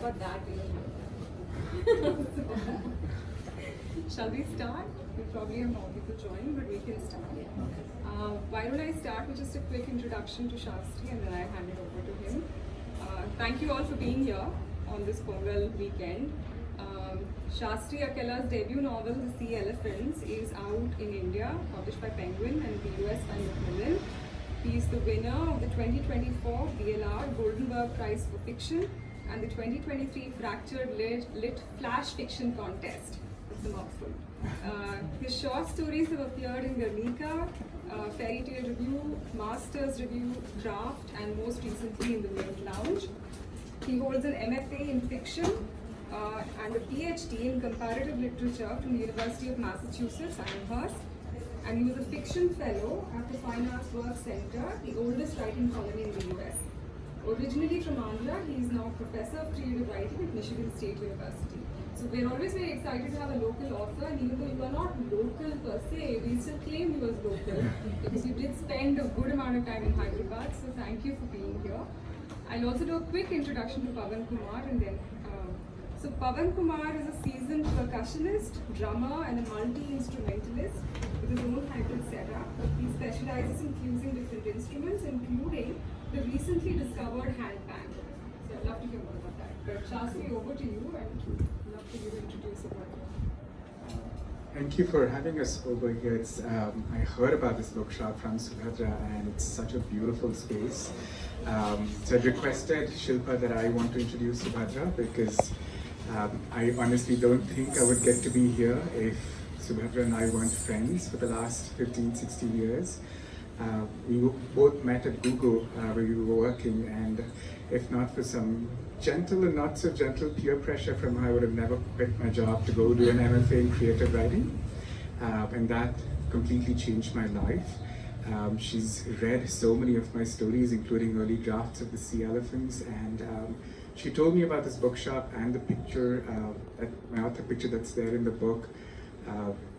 got that in Shall we start? We probably have more people join, but we can start. Why don't I start with just a quick introduction to Shastri and then I hand it over to him. Thank you all for being here on this Pongal weekend. Shastri Akela's debut novel, The Sea Elephants, is out in India, published by Penguin, and the US by Macmillan. He is the winner of the 2024 BLR Goldenberg Prize for Fiction and the 2023 Fractured Lit Flash Fiction Contest. It's a mouthful. His short stories have appeared in Guernica, Fairy Tale Review, Masters Review, Draft, and most recently in the Mint Lounge. He holds an MFA in fiction and a PhD in comparative literature from the University of Massachusetts, Amherst. And he was a fiction fellow at the Fine Arts Work Center, the oldest writing colony in the US. Originally from Andhra, he is now professor of creative writing at Michigan State University. So we're always very excited to have a local author, and even though you are not local per se, we still claim you as local because you did spend a good amount of time in Hyderabad. So thank you for being here. I'll also do a quick introduction to Pavan Kumar, and then so Pavan Kumar is a seasoned percussionist, drummer, and a multi-instrumentalist with his own hybrid setup. He specializes in fusing different instruments, including the recently discovered handpan. So I'd love to hear more about that. But Shastri, over to you, and I'd love for you to introduce about it. Thank you for having us over here. I heard about this bookshop from Subhadra, and it's such a beautiful space. So I requested Shilpa that I want to introduce Subhadra because I honestly don't think I would get to be here if Subhadra and I weren't friends for the last 15, 16 years. We both met at Google where we were working, and if not for some gentle and not so gentle peer pressure from her, I would have never quit my job to go do an MFA in creative writing. And that completely changed my life. She's read so many of my stories, including early drafts of The Sea Elephants, and she told me about this bookshop and the picture, my author picture that's there in the book.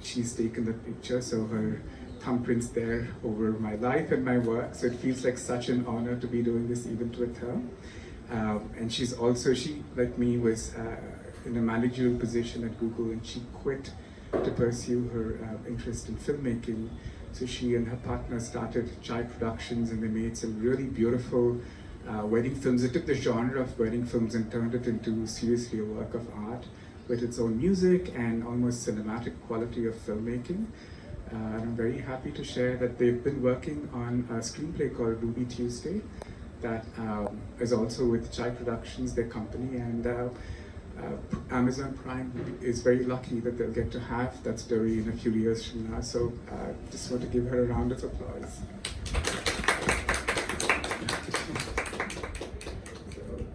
She's taken the picture, so her thumbprint's there over my life and my work, so it feels like such an honor to be doing this event with her. And she, like me, was in a managerial position at Google, and she quit to pursue her interest in filmmaking. So she and her partner started Chai Productions, and they made some really beautiful wedding films. They took the genre of wedding films and turned it into seriously a work of art with its own music and almost cinematic quality of filmmaking. And I'm very happy to share that they've been working on a screenplay called Ruby Tuesday that is also with Chai Productions, their company, and Amazon Prime is very lucky that they'll get to have that story in a few years from now. So just want to give her a round of applause.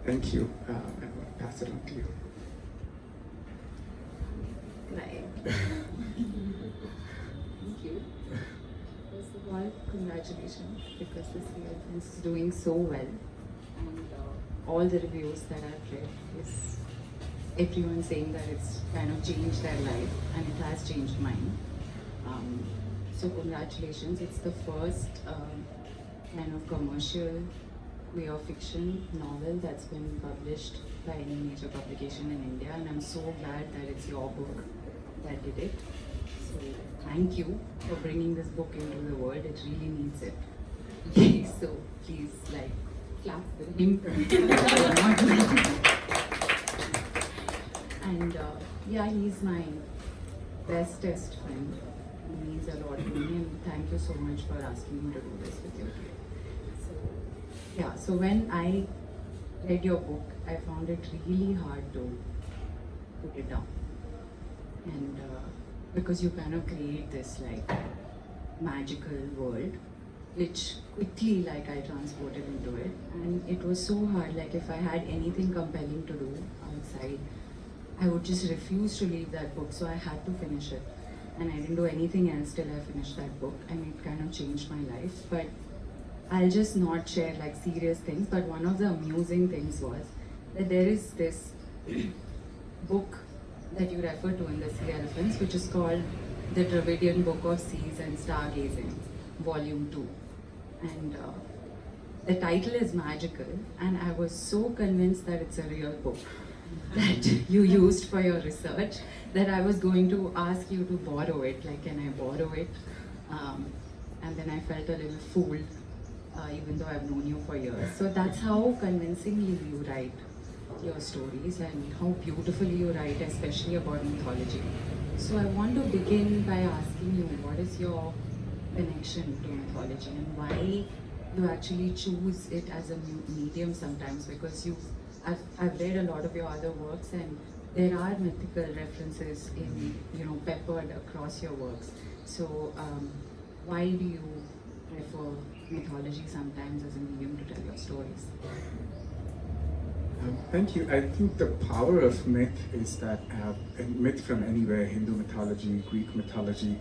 Thank you, and I'll pass it on to you. Right. Thank you. First of all, congratulations, because this year is doing so well, and all the reviews that I've read is everyone saying that it's kind of changed their life, and it has changed mine. So congratulations, it's the first kind of commercial queer fiction novel that's been published by any major publication in India, and I'm so glad that it's your book that did it. So thank you for bringing this book into the world. It really needs it. So please, like, clap for him. And yeah, he's my bestest friend. He means a lot to me, and thank you so much for asking me to do this with you. Yeah, so when I read your book, I found it really hard to put it down. And because you kind of create this like magical world, which quickly like I transported into it. And it was so hard, like if I had anything compelling to do outside, I would just refuse to leave that book, so I had to finish it. And I didn't do anything else till I finished that book, and it kind of changed my life. But I'll just not share like serious things, but one of the amusing things was that there is this book that you refer to in The Sea Elephants, which is called The Dravidian Book of Seas and Stargazing, Volume 2. And the title is magical, and I was so convinced that it's a real book. that you used for your research that I was going to ask you to borrow it, like can I borrow it? And then I felt a little fooled, even though I've known you for years. So that's how convincingly you write your stories and how beautifully you write, especially about mythology. So I want to begin by asking you, what is your connection to mythology and why you actually choose it as a medium sometimes? Because I've read a lot of your other works and there are mythical references in, peppered across your works. So why do you prefer mythology sometimes as a medium to tell your stories? Thank you. I think the power of myth is that myth from anywhere, Hindu mythology, Greek mythology,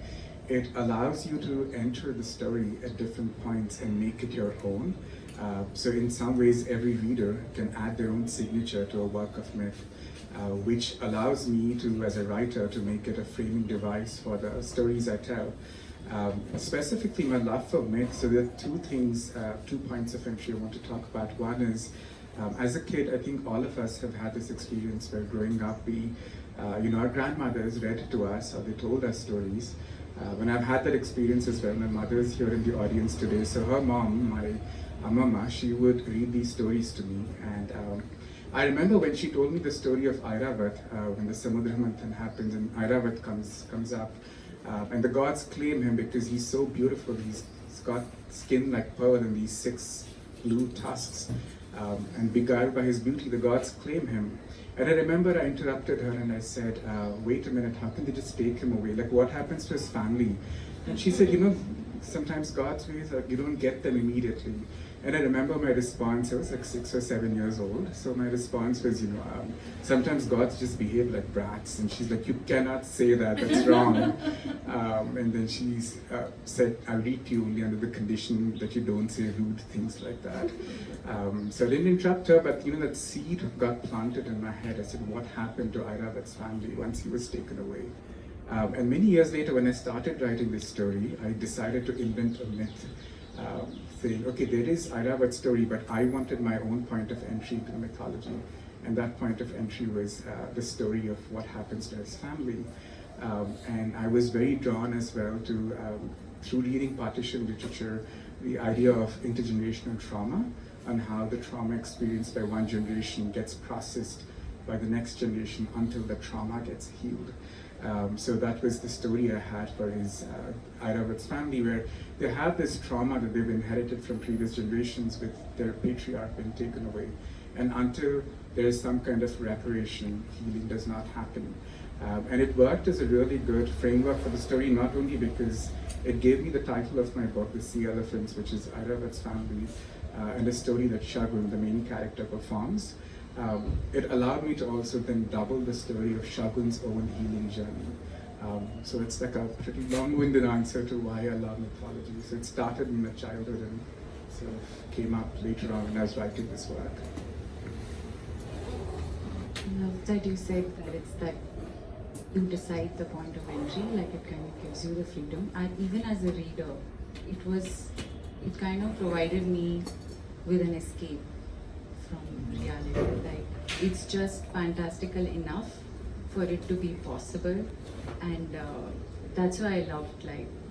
it allows you to enter the story at different points and make it your own. So in some ways, every reader can add their own signature to a work of myth, which allows me to, as a writer, to make it a framing device for the stories I tell. Specifically, my love for myth, so there are two points of entry I want to talk about. One is, as a kid, I think all of us have had this experience where growing up, our grandmothers read it to us or they told us stories. When I've had that experience as well, my mother is here in the audience today. So her mom, my Amama, she would read these stories to me. And I remember when she told me the story of Airavat, when the Samudra Manthan happens and Airavat comes up. And the gods claim him because he's so beautiful. He's got skin like pearl and these 6 blue tusks. And beguiled by his beauty, the gods claim him. And I remember I interrupted her and I said, wait a minute, how can they just take him away? Like, what happens to his family? And she said, sometimes God's ways are, you don't get them immediately. And I remember my response, I was like 6 or 7 years old. So my response was, sometimes gods just behave like brats. And she's like, you cannot say that, that's wrong. And then she said, I'll read to you only under the condition that you don't say rude things like that. So I didn't interrupt her, but that seed got planted in my head. I said, what happened to Airavat's family once he was taken away? And many years later, when I started writing this story, I decided to invent a myth. Saying, okay, there is Airavat's story, but I wanted my own point of entry to the mythology. And that point of entry was the story of what happens to his family. And I was very drawn as well to, through reading partition literature, the idea of intergenerational trauma and how the trauma experienced by one generation gets processed by the next generation until the trauma gets healed. So that was the story I had for his Airavat's family, where they have this trauma that they've inherited from previous generations with their patriarch being taken away. And until there is some kind of reparation, healing does not happen. And it worked as a really good framework for the story, not only because it gave me the title of my book, The Sea Elephants, which is Airavat's family, and a story that Shagun, the main character, performs. It allowed me to also then double the story of Shagun's own healing journey. So it's like a pretty long-winded answer to why I love mythology. So it started in my childhood and sort of came up later on when I was writing this work. I love that you said that it's that you decide the point of entry, like it kind of gives you the freedom. And even as a reader, it kind of provided me with an escape from reality. Like, it's just fantastical enough for it to be possible, and that's why I loved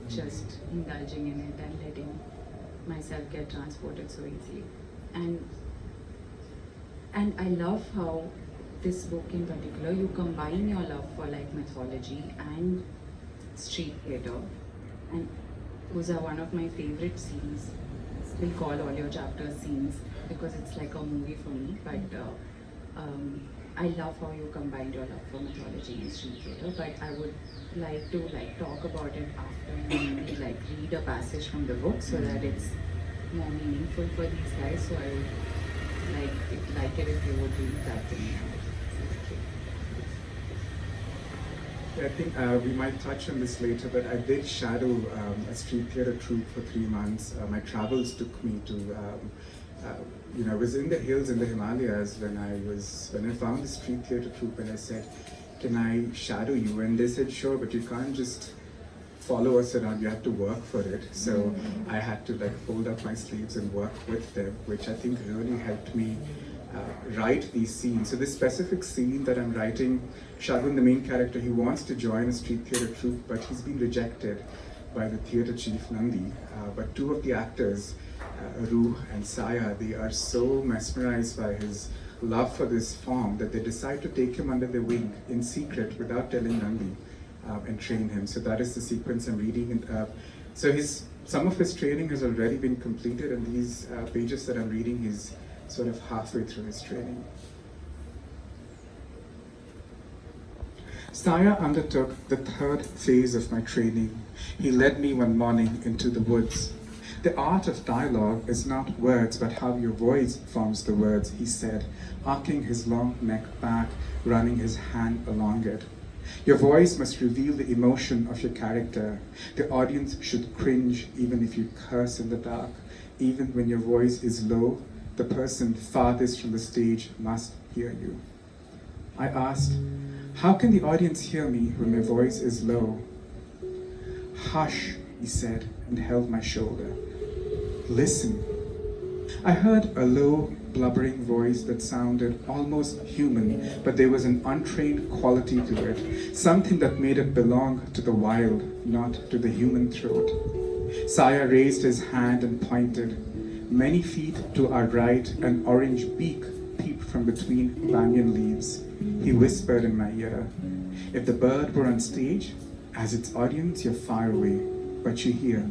just indulging in it and letting myself get transported so easily. And I love how this book in particular, you combine your love for mythology and street theatre, and those are one of my favorite scenes. We'll call all your chapters scenes because it's like a movie for me, but I love how you combined your love for mythology and street theatre. But I would like to talk about it after you maybe read a passage from the book so that it's more meaningful for these guys. So I would like it if you would read that to me. I think we might touch on this later, but I did shadow a street theatre troupe for 3 months. My travels took me to, I was in the hills in the Himalayas when I found the street theatre troupe and I said, can I shadow you? And they said, sure, but you can't just follow us around, you have to work for it. So I had to fold up my sleeves and work with them, which I think really helped me write these scenes. So this specific scene that I'm writing, Shagun, the main character, he wants to join a street theatre troupe, but he's been rejected by the theatre chief Nandi. But two of the actors, Aru and Saya, they are so mesmerized by his love for this form that they decide to take him under their wing in secret without telling Nandi and train him. So that is the sequence I'm reading. And, so some of his training has already been completed, and these pages that I'm reading, he's sort of halfway through his training. Saya undertook the third phase of my training. He led me one morning into the woods. The art of dialogue is not words, but how your voice forms the words, he said, arcing his long neck back, running his hand along it. Your voice must reveal the emotion of your character. The audience should cringe even if you curse in the dark. Even when your voice is low, the person farthest from the stage must hear you. I asked, how can the audience hear me when my voice is low? Hush, he said, and held my shoulder. Listen. I heard a low, blubbering voice that sounded almost human, but there was an untrained quality to it, something that made it belong to the wild, not to the human throat. Saya raised his hand and pointed. Many feet to our right, an orange beak peeped from between banyan leaves. He whispered in my ear, if the bird were on stage, as its audience, you're far away, but you hear.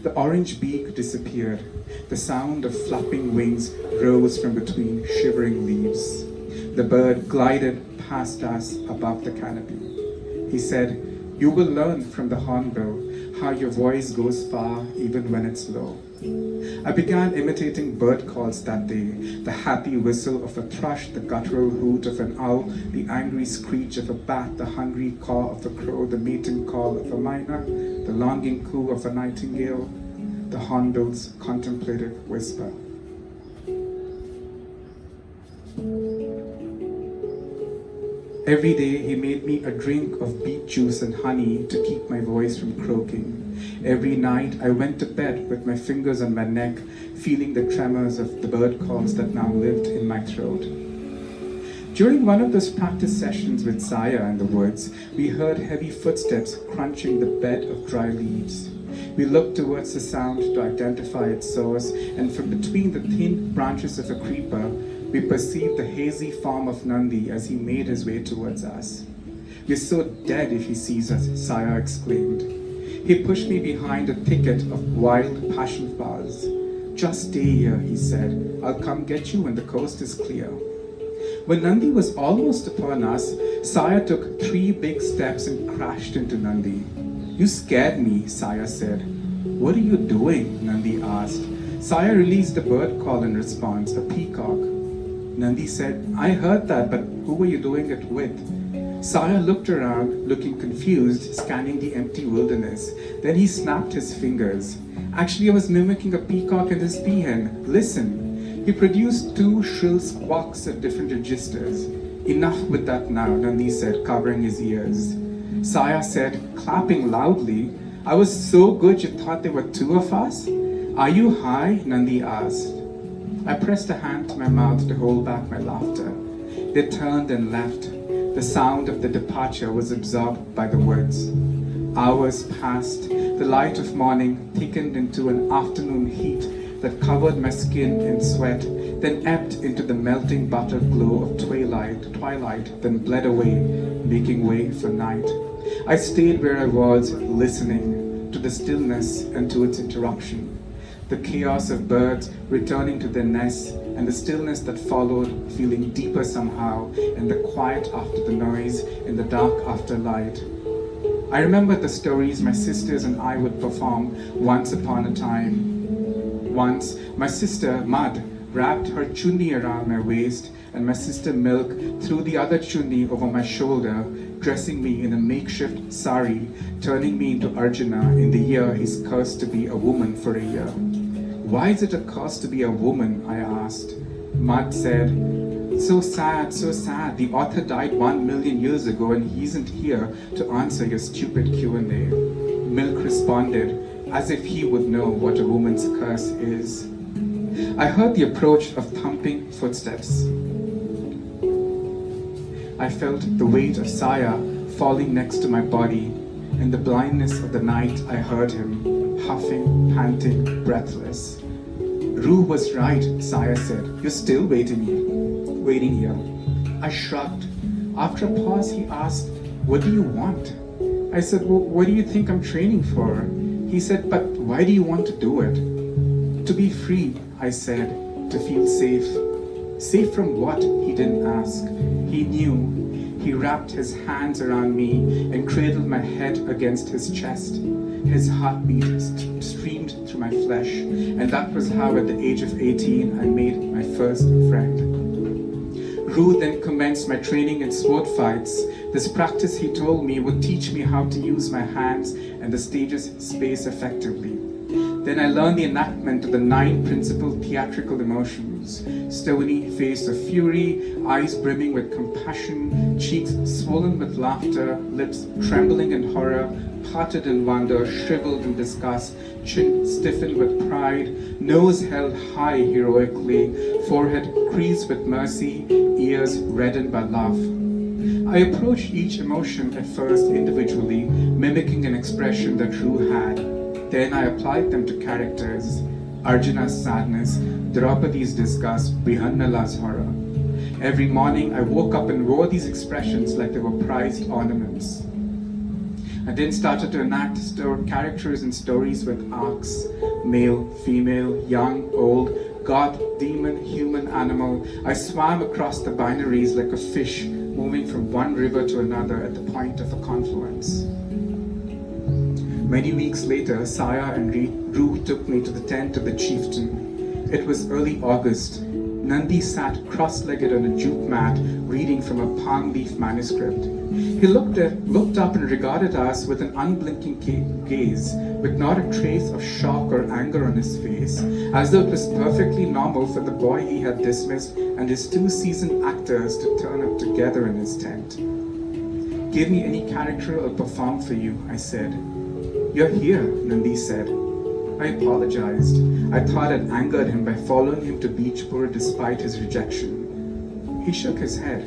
The orange beak disappeared. The sound of flapping wings rose from between shivering leaves. The bird glided past us above the canopy. He said, you will learn from the hornbill how your voice goes far even when it's low. I began imitating bird calls that day, the happy whistle of a thrush, the guttural hoot of an owl, the angry screech of a bat, the hungry caw of a crow, the mating call of a myna, the longing coo of a nightingale, the hornbill's contemplative whisper. Every day he made me a drink of beet juice and honey to keep my voice from croaking. Every night I went to bed with my fingers on my neck, feeling the tremors of the bird calls that now lived in my throat. During one of those practice sessions with Saya in the woods, we heard heavy footsteps crunching the bed of dry leaves. We looked towards the sound to identify its source, and from between the thin branches of a creeper, we perceived the hazy form of Nandi as he made his way towards us. We're so dead if he sees us, Saya exclaimed. He pushed me behind a thicket of wild passion flowers. Just stay here, he said. I'll come get you when the coast is clear. When Nandi was almost upon us, Saya took 3 big steps and crashed into Nandi. You scared me, Saya said. What are you doing? Nandi asked. Saya released a bird call in response, a peacock. Nandi said, I heard that, but who were you doing it with? Saya looked around, looking confused, scanning the empty wilderness. Then he snapped his fingers. Actually, I was mimicking a peacock and his peahen. Listen. He produced 2 shrill squawks at different registers. Enough with that now, Nandi said, covering his ears. Saya said, clapping loudly, I was so good you thought there were 2 of us? Are you high? Nandi asked. I pressed a hand to my mouth to hold back my laughter. They turned and left. The sound of the departure was absorbed by the woods. Hours passed. The light of morning thickened into an afternoon heat that covered my skin in sweat, then ebbed into the melting butter glow of twilight, then bled away, making way for night. I stayed where I was, listening to the stillness and to its interruption. The chaos of birds returning to their nests, and the stillness that followed, feeling deeper somehow, and the quiet after the noise, and the dark after light. I remembered the stories my sisters and I would perform once upon a time. Once, my sister, Mud, wrapped her chunni around my waist, and my sister Milk threw the other chunni over my shoulder, dressing me in a makeshift sari, turning me into Arjuna in the year he's cursed to be a woman for a year. Why is it a curse to be a woman? I asked. Mud said, so sad, the author died 1 million years ago and he isn't here to answer your stupid Q&A. Milk responded, as if he would know what a woman's curse is. I heard the approach of thumping footsteps. I felt the weight of Saya falling next to my body. In the blindness of the night, I heard him, huffing, panting, breathless. Rue was right, Saya said. You're still waiting here. I shrugged. After a pause, he asked, what do you want? I said, well, what do you think I'm training for? He said, but why do you want to do it? To be free, I said, to feel safe. Safe from what? He didn't ask. He knew. He wrapped his hands around me and cradled my head against his chest. His heartbeat streamed through my flesh, and that was how at the age of 18 I made my first friend. Rue then commenced my training in sword fights. This practice, he told me, would teach me how to use my hands and the stage's space effectively. Then I learned the enactment of the 9 principal theatrical emotions: stony face of fury, eyes brimming with compassion, cheeks swollen with laughter, lips trembling in horror, parted in wonder, shriveled in disgust, chin stiffened with pride, nose held high heroically, forehead creased with mercy, ears reddened by love. I approached each emotion at first individually, mimicking an expression that Rue had. Then I applied them to characters: Arjuna's sadness, Draupadi's disgust, Brihannala's horror. Every morning I woke up and wore these expressions like they were prized ornaments. I then started to enact characters and stories with arcs: male, female, young, old, god, demon, human, animal. I swam across the binaries like a fish moving from one river to another at the point of a confluence. Many weeks later, Saya and Rue took me to the tent of the chieftain. It was early August. Nandi sat cross-legged on a jute mat, reading from a palm leaf manuscript. He looked up and regarded us with an unblinking gaze, with not a trace of shock or anger on his face, as though it was perfectly normal for the boy he had dismissed and his 2 seasoned actors to turn up together in his tent. Give me any character I'll perform for you, I said. You're here, Nandi said. I apologized. I thought I'd angered him by following him to Beechpur despite his rejection. He shook his head.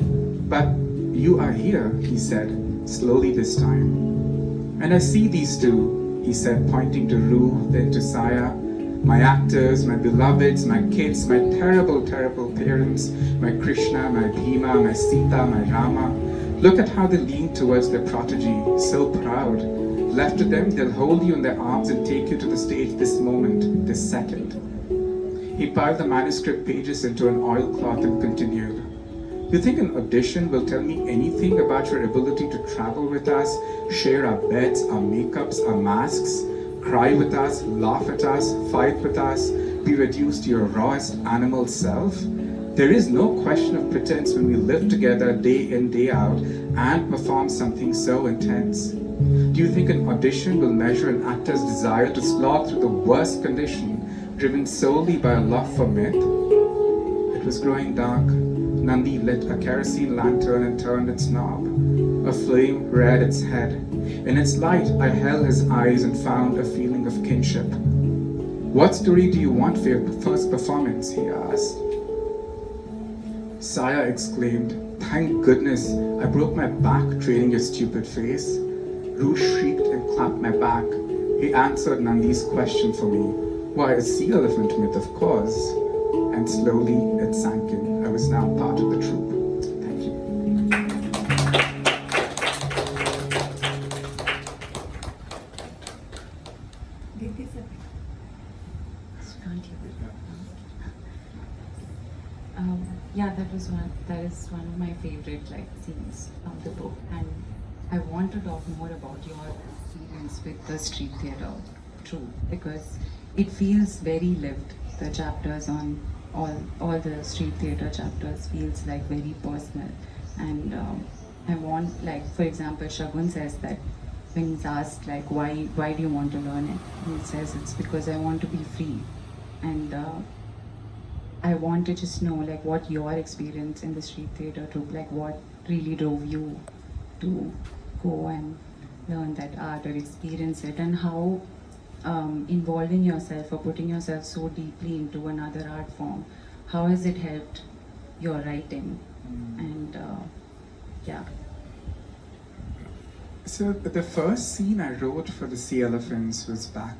But you are here, he said, slowly this time. And I see these 2, he said, pointing to Rue, then to Saya. My actors, my beloveds, my kids, my terrible, terrible parents, my Krishna, my Bhima, my Sita, my Rama. Look at how they lean towards their protege, so proud. Left to them, they'll hold you in their arms and take you to the stage this moment, this second. He piled the manuscript pages into an oilcloth and continued. You think an audition will tell me anything about your ability to travel with us, share our beds, our makeups, our masks, cry with us, laugh at us, fight with us, be reduced to your rawest animal self? There is no question of pretense when we live together day in, day out and perform something so intense. Do you think an audition will measure an actor's desire to slog through the worst condition, driven solely by a love for myth? It was growing dark. Nandi lit a kerosene lantern and turned its knob. A flame reared its head. In its light, I held his eyes and found a feeling of kinship. What story do you want for your first performance? He asked. Saya exclaimed, thank goodness I broke my back training your stupid face. Rue shrieked and clapped my back. He answered Nandi's question for me. Why, a sea elephant myth, of course. And slowly it sank in. I was now part of the troupe. Thank you. Yeah, that is one of my favorite scenes from the book, and I want to talk more about your experience with the street theatre troupe, because it feels very lived. The chapters on all the street theatre chapters feels very personal, and I want, for example, Shagun says that when he's asked why do you want to learn it, he says it's because I want to be free, and I want to just know what your experience in the street theatre troupe, what really drove you to go and learn that art or experience it, and how involving yourself or putting yourself so deeply into another art form, how has it helped your writing? And yeah. So the first scene I wrote for the Sea Elephants was back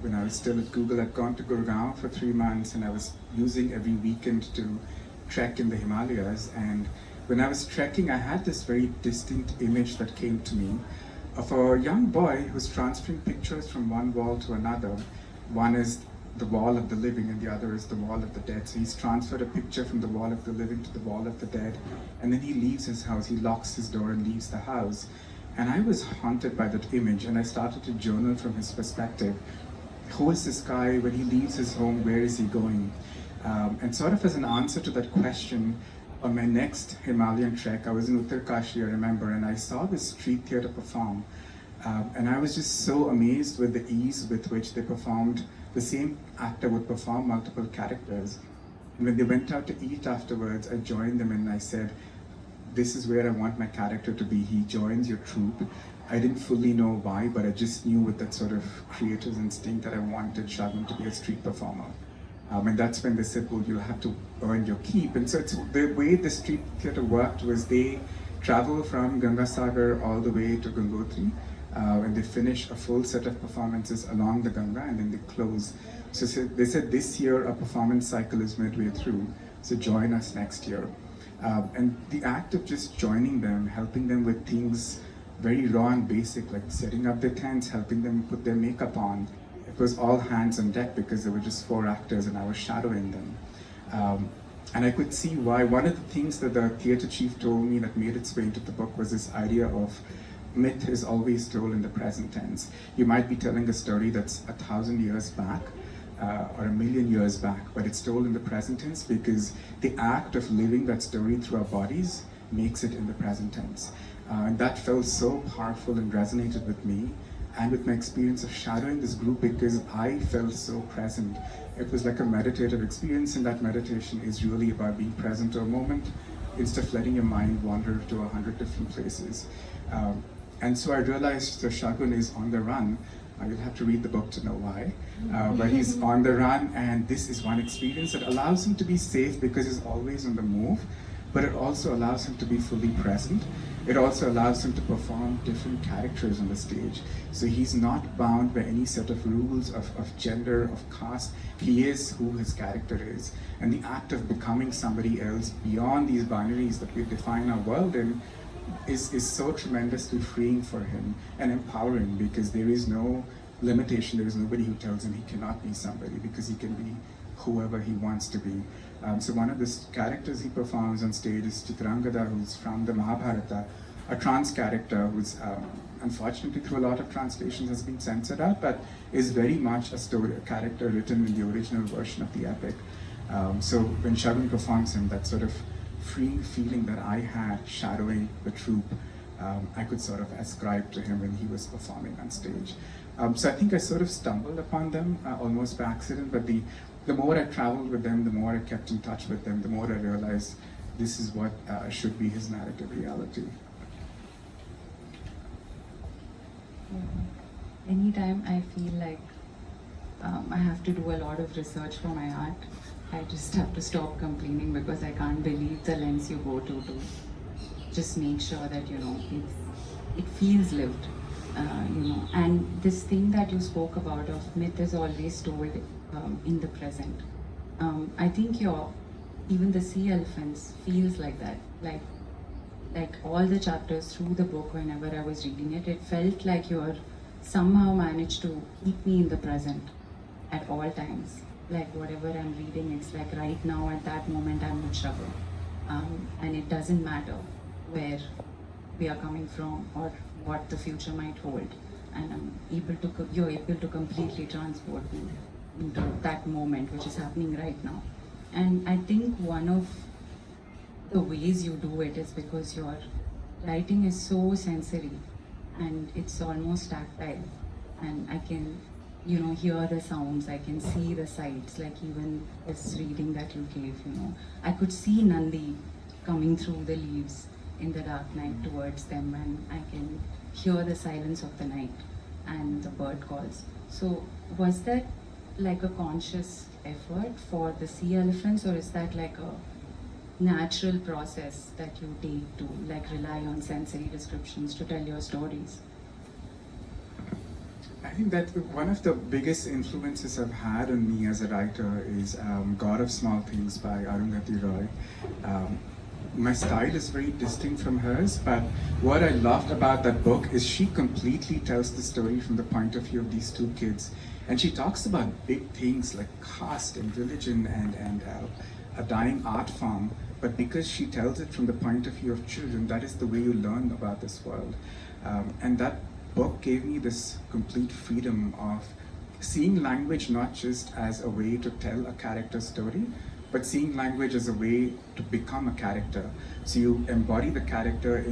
when I was still at Google. I'd gone to Gurgaon for 3 months and I was using every weekend to trek in the Himalayas. And when I was trekking, I had this very distinct image that came to me of a young boy who's transferring pictures from one wall to another. One is the wall of the living and the other is the wall of the dead. So he's transferred a picture from the wall of the living to the wall of the dead. And then he leaves his house, he locks his door and leaves the house. And I was haunted by that image and I started to journal from his perspective. Who is this guy? When he leaves his home, where is he going? And sort of as an answer to that question, on my next Himalayan trek, I was in Uttarkashi, I remember, and I saw this street theatre perform. And I was just so amazed with the ease with which they performed. The same actor would perform multiple characters. And when they went out to eat afterwards, I joined them and I said, this is where I want my character to be. He joins your troupe. I didn't fully know why, but I just knew with that sort of creator's instinct that I wanted Shagun to be a street performer. And that's when they said, well, you'll have to earn your keep. And so the way the street theatre worked was they travel from Gangasagar all the way to Gangotri, and they finish a full set of performances along the Ganga, and then they close. So they said, this year our performance cycle is midway through, so join us next year. And the act of just joining them, helping them with things very raw and basic, like setting up their tents, helping them put their makeup on, it was all hands on deck because there were just 4 actors and I was shadowing them. And I could see why. One of the things that the theatre chief told me that made its way into the book was this idea of myth is always told in the present tense. You might be telling a story that's 1,000 years back, or 1,000,000 years back, but it's told in the present tense because the act of living that story through our bodies makes it in the present tense. And that felt so powerful and resonated with me and with my experience of shadowing this group because I felt so present. It was like a meditative experience, and that meditation is really about being present to a moment instead of letting your mind wander to 100 different places. And so I realized the Shagun is on the run. You'll have to read the book to know why. But he's on the run, and this is one experience that allows him to be safe because he's always on the move, but it also allows him to be fully present. It also allows him to perform different characters on the stage. So he's not bound by any set of rules of gender, of caste. He is who his character is. And the act of becoming somebody else beyond these binaries that we define our world in is so tremendously freeing for him and empowering because there is no limitation. There is nobody who tells him he cannot be somebody because he can be whoever he wants to be. So one of the characters he performs on stage is Chitrangada, who's from the Mahabharata, a trans character who's unfortunately through a lot of translations has been censored out, but is very much a character written in the original version of the epic. So when Shagun performs him, that sort of freeing feeling that I had shadowing the troupe, I could sort of ascribe to him when he was performing on stage. So I think I sort of stumbled upon them almost by accident, but the more I traveled with them, the more I kept in touch with them, the more I realized this is what should be his narrative reality. Anytime I feel like I have to do a lot of research for my art, I just have to stop complaining because I can't believe the lengths you go to just make sure that, you know, it feels lived, you know. And this thing that you spoke about of myth is always told in the present. I think even the Sea Elephants feels like that. Like all the chapters through the book, whenever I was reading it, it felt like you're somehow managed to keep me in the present at all times. Like whatever I'm reading, it's like right now at that moment I'm with Shagun. And it doesn't matter where we are coming from or what the future might hold. And you're able to completely transport me into that moment which is happening right now. And I think one of the ways you do it is because your writing is so sensory and it's almost tactile, and I can, you know, hear the sounds, I can see the sights, like even this reading that you gave, you know, I could see Nandi coming through the leaves in the dark night towards them, and I can hear the silence of the night. and the bird calls. So was that like a conscious effort for the sea elephants, or is that like a natural process that you take to like rely on sensory descriptions to tell your stories? I think that one of the biggest influences I've had on me as a writer is God of Small Things by Arundhati Roy. My style is very distinct from hers, but what I loved about that book is she completely tells the story from the point of view of these two kids. And she talks about big things like caste and religion and a dying art form, but because she tells it from the point of view of children, that is the way you learn about this world. And that book gave me this complete freedom of seeing language not just as a way to tell a character's story, but seeing language as a way to become a character. So you embody the character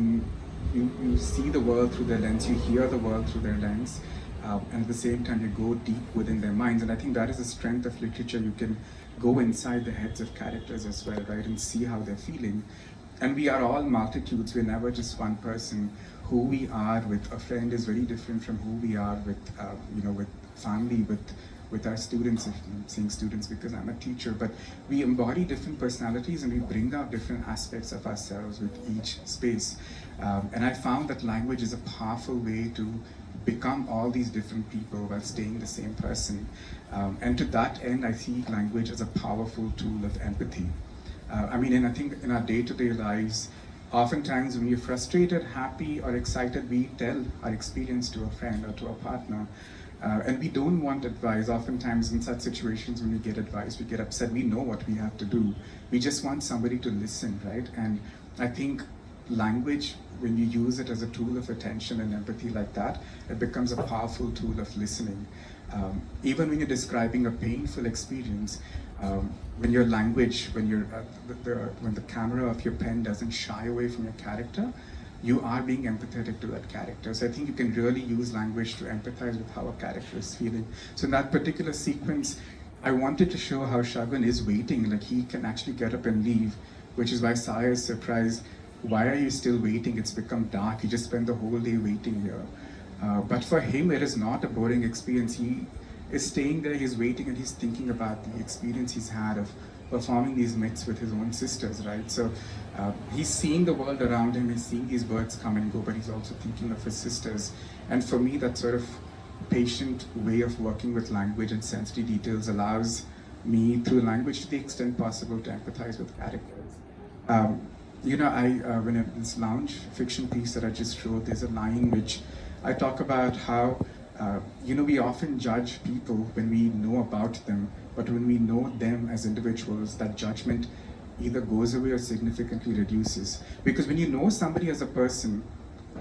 you see the world through their lens, you hear the world through their lens, and at the same time you go deep within their minds. And I think that is the strength of literature. You can go inside the heads of characters as well, right, and see how they're feeling. And we are all multitudes, we're never just one person. Who we are with a friend is very different from who we are with, with family, with our students. I'm saying students because I'm a teacher, but we embody different personalities and we bring out different aspects of ourselves with each space. And I found that language is a powerful way to become all these different people while staying the same person. And to that end, I see language as a powerful tool of empathy. I think in our day-to-day lives, oftentimes when we're frustrated, happy, or excited, we tell our experience to a friend or to a partner. And we don't want advice. Oftentimes in such situations when we get advice, we get upset. We know what we have to do. We just want somebody to listen, right? And I think language, when you use it as a tool of attention and empathy like that, it becomes a powerful tool of listening. Even when you're describing a painful experience, when your language, when the camera of your pen doesn't shy away from your character, you are being empathetic to that character. So I think you can really use language to empathize with how a character is feeling. So in that particular sequence, I wanted to show how Shagun is waiting, like he can actually get up and leave, which is why Saya is surprised. Why are you still waiting? It's become dark. You just spent the whole day waiting here. But for him, it is not a boring experience. He is staying there, he's waiting, and he's thinking about the experience he's had of performing these myths with his own sisters, right? So he's seeing the world around him, he's seeing these birds come and go, but he's also thinking of his sisters. And for me, that sort of patient way of working with language and sensory details allows me, through language to the extent possible, to empathize with characters. When this lounge fiction piece that I just wrote, there's a line which I talk about how we often judge people when we know about them, but when we know them as individuals, that judgment either goes away or significantly reduces. Because when you know somebody as a person,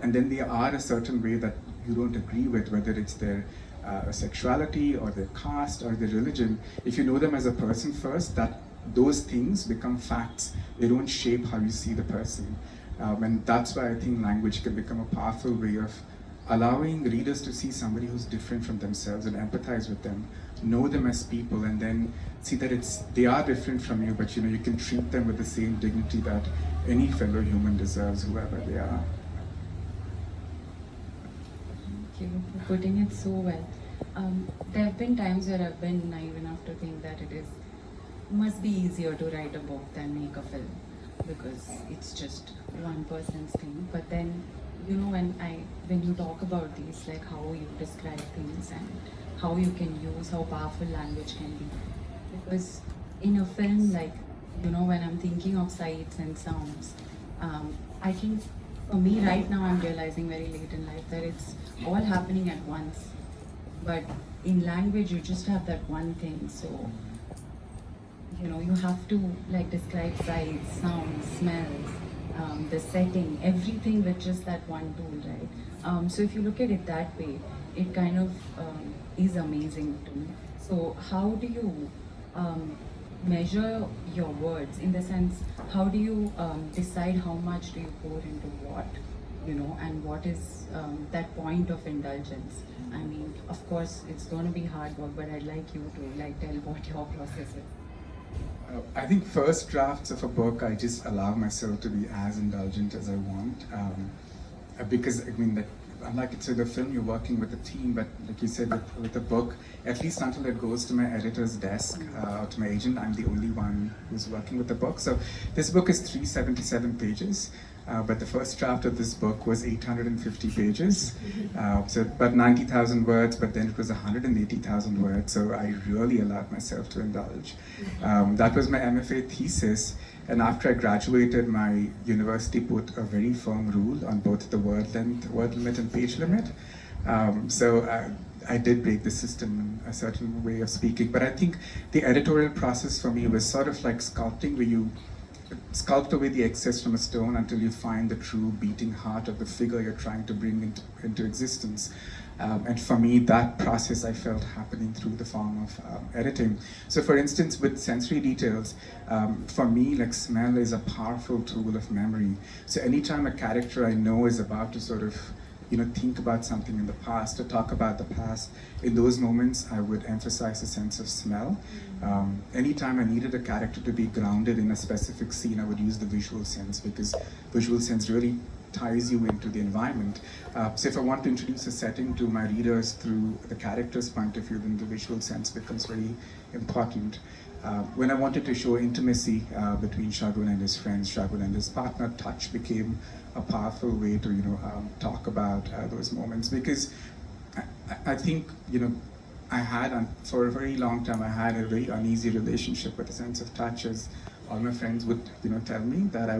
and then they are a certain way that you don't agree with, whether it's their sexuality or their caste or their religion, if you know them as a person first, that those things become facts. They don't shape how you see the person. And that's why I think language can become a powerful way of allowing readers to see somebody who's different from themselves and empathize with them, know them as people, and then see that they are different from you, but you can treat them with the same dignity that any fellow human deserves, whoever they are. Thank you for putting it so well. There have been times where I've been naive enough to think that it must be easier to write a book than make a film, because it's just one person's thing. But then, when you talk about these, like how you describe things and how you can use, how powerful language can be. Because in a film, when I'm thinking of sights and sounds, I think for me right now, I'm realizing very late in life that it's all happening at once. But in language, you just have that one thing. So, you have to describe sights, sounds, smells, the setting, everything with just that one tool, right? So if you look at it that way, it kind of is amazing to me. So how do you measure your words, in the sense, how do you decide how much do you pour into what, and what is that point of indulgence? I mean, of course, it's going to be hard work, but I'd like you to tell what your process is. I think first drafts of a book, I just allow myself to be as indulgent as I want, because unlike it's in the film, you're working with a team, but like you said, with the book, at least until it goes to my editor's desk, to my agent, I'm the only one who's working with the book. So this book is 377 pages. But the first draft of this book was 850 pages, so about 90,000 words, but then it was 180,000 words, so I really allowed myself to indulge. That was my MFA thesis, and after I graduated, my university put a very firm rule on both the word length, word limit, and page limit. I did break the system in a certain way of speaking, but I think the editorial process for me was sort of like sculpting, where you sculpt away the excess from a stone until you find the true beating heart of the figure you're trying to bring into existence. And for me, that process I felt happening through the form of editing. So for instance, with sensory details, for me, like smell is a powerful tool of memory. So anytime a character I know is about to sort of think about something in the past or talk about the past, in those moments I would emphasize a sense of smell. Anytime I needed a character to be grounded in a specific scene, I would use the visual sense, because visual sense really ties you into the environment. So if I want to introduce a setting to my readers through the character's point of view, then the visual sense becomes very important. When I wanted to show intimacy between Shagun and his friends, Shagun and his partner, touch became a powerful way to talk about those moments, because I think I had, for a very long time, I had a very uneasy relationship with a sense of touch, as all my friends would tell me that I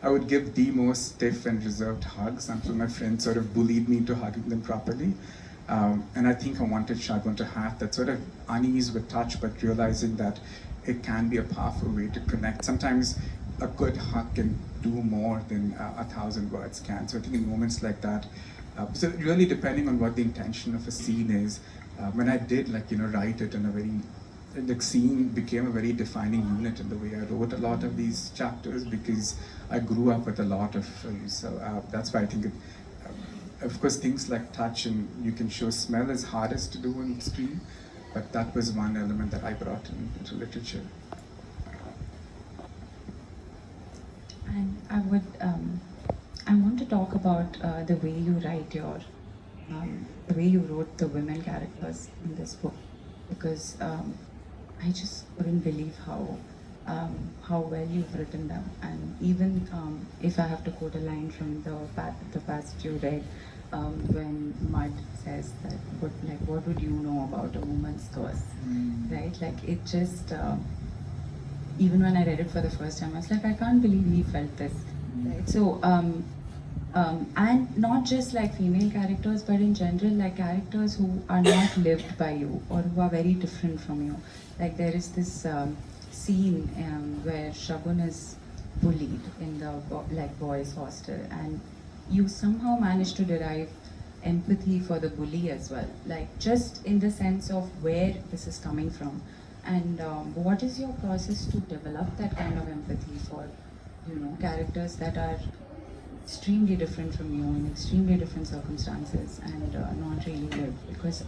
would give the most stiff and reserved hugs until my friends sort of bullied me into hugging them properly. And I think I wanted Shagun to have that sort of unease with touch, but realizing that it can be a powerful way to connect. Sometimes a good hug can do more than 1,000 words can. So I think in moments like that, so really depending on what the intention of a scene is, when I did write it in a very, the scene became a very defining unit in the way I wrote a lot of these chapters, because I grew up with a lot of films. So that's why I think of course, things like touch and you can show smell is hardest to do on screen, but that was one element that I brought into literature. And I want to talk about the way you write the way you wrote the women characters in this book, because I just couldn't believe how well you've written them. And even if I have to quote a line from the passage you read, when Mud says that, what would you know about a woman's curse, right? Like it just, even when I read it for the first time, I was like, I can't believe he felt this, right? So, and not just like female characters, but in general, like characters who are not lived by you or who are very different from you. Like there is this scene where Shagun is bullied in the boys' hostel, and you somehow manage to derive empathy for the bully as well, like just in the sense of where this is coming from. And what is your process to develop that kind of empathy for characters that are extremely different from you in extremely different circumstances and not really lived? Because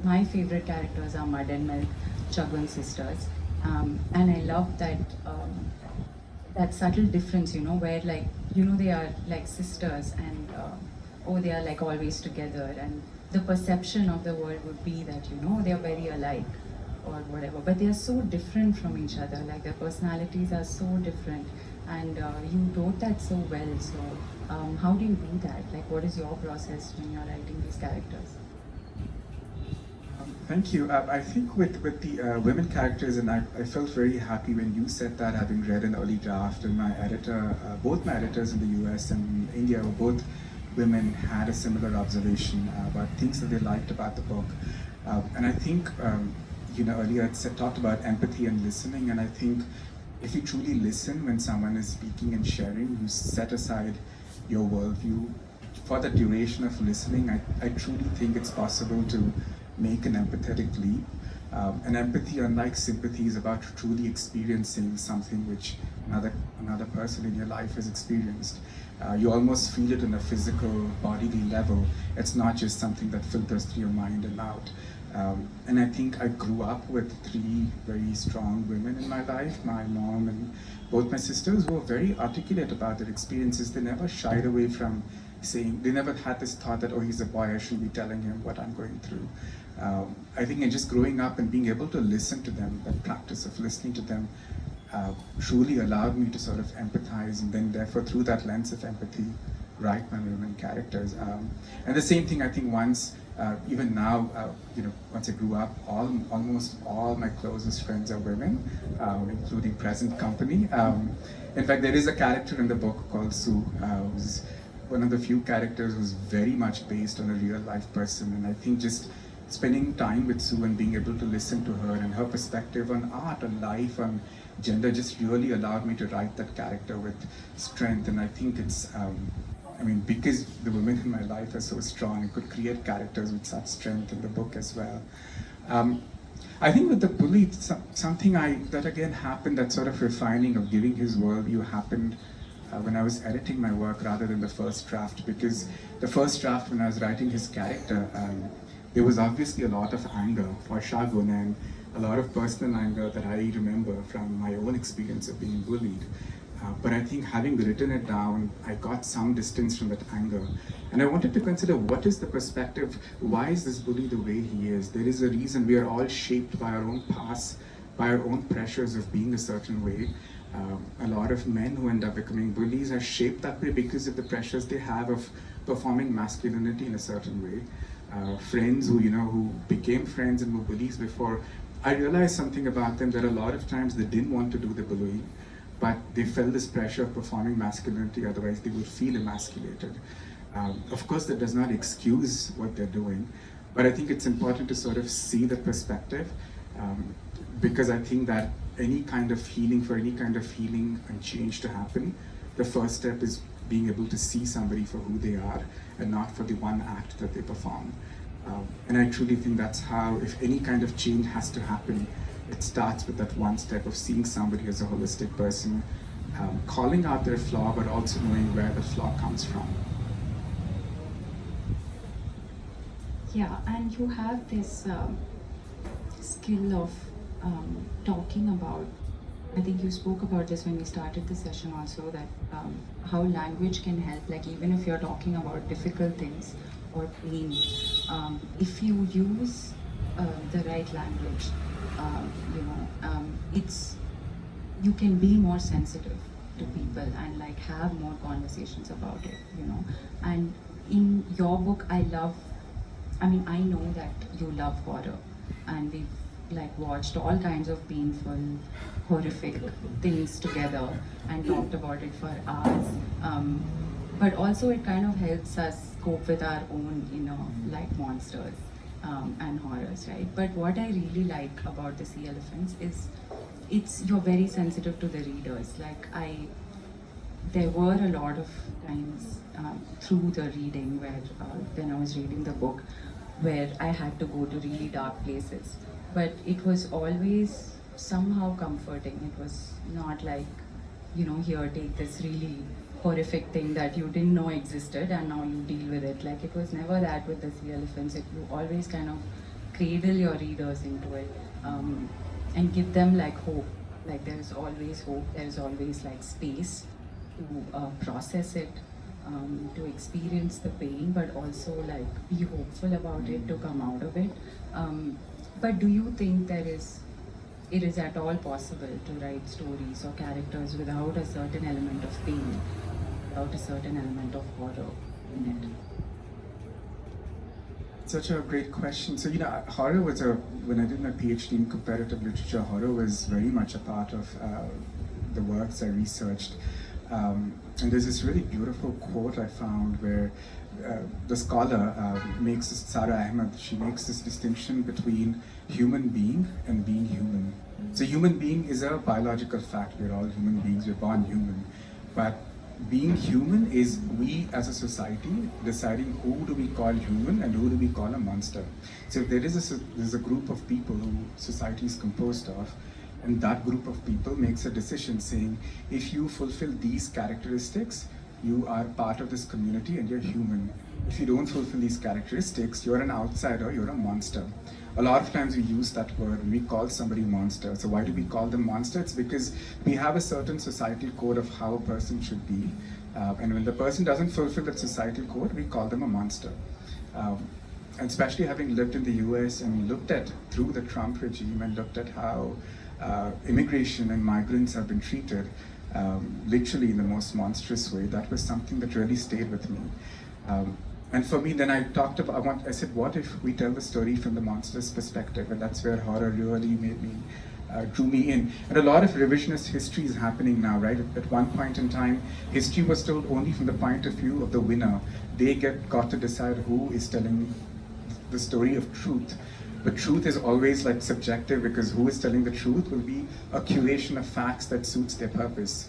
my favorite characters are Mud and Milk, Shagun's sisters, and I love that that subtle difference, where they are like sisters, and they are like always together, and the perception of the world would be that they are very alike or whatever, but they are so different from each other, like their personalities are so different, and you wrote that so well. So how do you do that? Like, what is your process when you're writing these characters? Thank you. I think with the women characters, and I felt very happy when you said that, having read an early draft, and my editor, both my editors in the US and India, were both women, had a similar observation about things that they liked about the book. And I think, earlier I talked about empathy and listening, and I think if you truly listen when someone is speaking and sharing, you set aside your worldview. For the duration of listening, I truly think it's possible to make an empathetic leap. And empathy, unlike sympathy, is about truly experiencing something which another person in your life has experienced. You almost feel it on a physical, bodily level. It's not just something that filters through your mind and out. And I think I grew up with three very strong women in my life, my mom and both my sisters, who were very articulate about their experiences. They never shied away from saying, they never had this thought that, oh, he's a boy, I shouldn't be telling him what I'm going through. I think in just growing up and being able to listen to them, that practice of listening to them truly allowed me to sort of empathize, and then therefore through that lens of empathy, write my women characters. And the same thing, I think, once, even now, once I grew up, almost all my closest friends are women, including present company. In fact, there is a character in the book called Sue, who's one of the few characters who's very much based on a real life person. And I think just spending time with Sue and being able to listen to her and her perspective on art, on life, on gender just really allowed me to write that character with strength. And I think it's, because the women in my life are so strong, I could create characters with such strength in the book as well. I think with the bully, something that again happened, that sort of refining of giving his worldview happened when I was editing my work rather than the first draft, because the first draft, when I was writing his character, there was obviously a lot of anger for Shagun and a lot of personal anger that I remember from my own experience of being bullied. But I think having written it down, I got some distance from that anger. And I wanted to consider, what is the perspective? Why is this bully the way he is? There is a reason. We are all shaped by our own past, by our own pressures of being a certain way. A lot of men who end up becoming bullies are shaped that way because of the pressures they have of performing masculinity in a certain way. Friends who became friends and were bullies before, I realized something about them, that a lot of times they didn't want to do the bullying, but they felt this pressure of performing masculinity, otherwise they would feel emasculated. Of course, that does not excuse what they're doing, but I think it's important to sort of see the perspective, because I think that for any kind of healing and change to happen, the first step is being able to see somebody for who they are and not for the one act that they perform. And I truly think that's how, if any kind of change has to happen, it starts with that one step of seeing somebody as a holistic person, calling out their flaw, but also knowing where the flaw comes from. Yeah, and you have this skill of talking about, I think you spoke about this when we started the session also, that how language can help, like even if you're talking about difficult things or pain, if you use the right language, you can be more sensitive to people and like have more conversations about it, And in your book, I know that you love horror, and we've watched all kinds of painful, horrific things together and talked about it for hours. But also it kind of helps us cope with our own monsters and horrors, right? But what I really like about the Sea Elephants is you're very sensitive to the readers. There were a lot of times through the reading where when I was reading the book, where I had to go to really dark places, but it was always somehow comforting. It was not like, here, take this really horrific thing that you didn't know existed and now you deal with it. It was never that with the Sea Elephants. You always kind of cradle your readers into it, and give them hope. There's always hope, there's always space to process it, to experience the pain, but also be hopeful about it, to come out of it. But do you think it is at all possible to write stories or characters without a certain element of pain, without a certain element of horror in it? Such a great question. So, horror was when I did my PhD in comparative literature, horror was very much a part of the works I researched. And there's this really beautiful quote I found where the scholar Sarah Ahmed, she makes this distinction between human being and being human. So human being is a biological fact. We're all human beings, we're born human. But being human is we as a society deciding who do we call human and who do we call a monster. So if there's a group of people who society is composed of, and that group of people makes a decision saying, if you fulfill these characteristics, you are part of this community and you're human. If you don't fulfill these characteristics, you're an outsider, you're a monster. A lot of times we use that word when we call somebody monster. So why do we call them monster? It's because we have a certain societal code of how a person should be. And when the person doesn't fulfill that societal code, we call them a monster. And especially having lived in the US and looked at through the Trump regime and looked at how immigration and migrants have been treated, literally in the most monstrous way, that was something that really stayed with me. And for me, then I said, what if we tell the story from the monster's perspective? And that's where horror really made me, drew me in. And a lot of revisionist history is happening now, right? At one point in time, history was told only from the point of view of the winner. They got to decide who is telling the story of truth. But truth is always like subjective, because who is telling the truth will be a curation of facts that suits their purpose.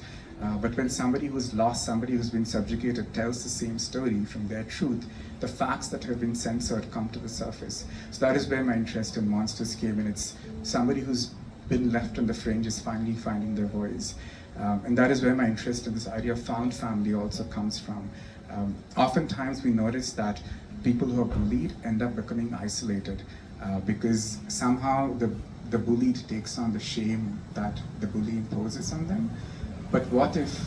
But when somebody who's lost, somebody who's been subjugated tells the same story from their truth, the facts that have been censored come to the surface. So that is where my interest in monsters came in. It's somebody who's been left on the fringe is finally finding their voice. And that is where my interest in this idea of found family also comes from. Oftentimes we notice that people who are bullied end up becoming isolated because somehow the bullied takes on the shame that the bully imposes on them. But what if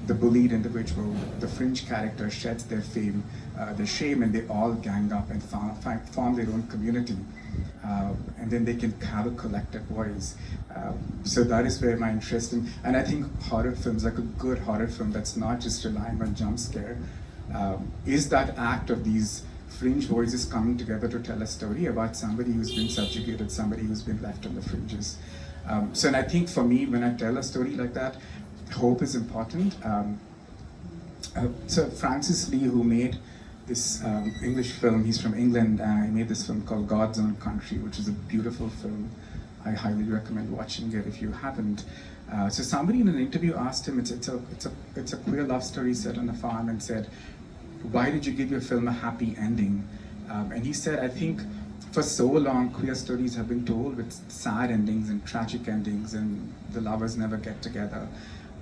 the bullied individual, the fringe character, sheds their shame, and they all gang up and form their own community, and then they can have a collective voice. So that is where my interest in, and I think horror films, like a good horror film that's not just relying on jump scare, is that act of these fringe voices coming together to tell a story about somebody who's been subjugated, somebody who's been left on the fringes. And I think for me, when I tell a story like that, hope is important. So Francis Lee, who made this English film, he's from England, he made this film called God's Own Country, which is a beautiful film. I highly recommend watching it if you haven't. So somebody in an interview asked him, it's a queer love story set on a farm, and said, why did you give your film a happy ending? And he said, I think for so long, queer stories have been told with sad endings and tragic endings, and the lovers never get together.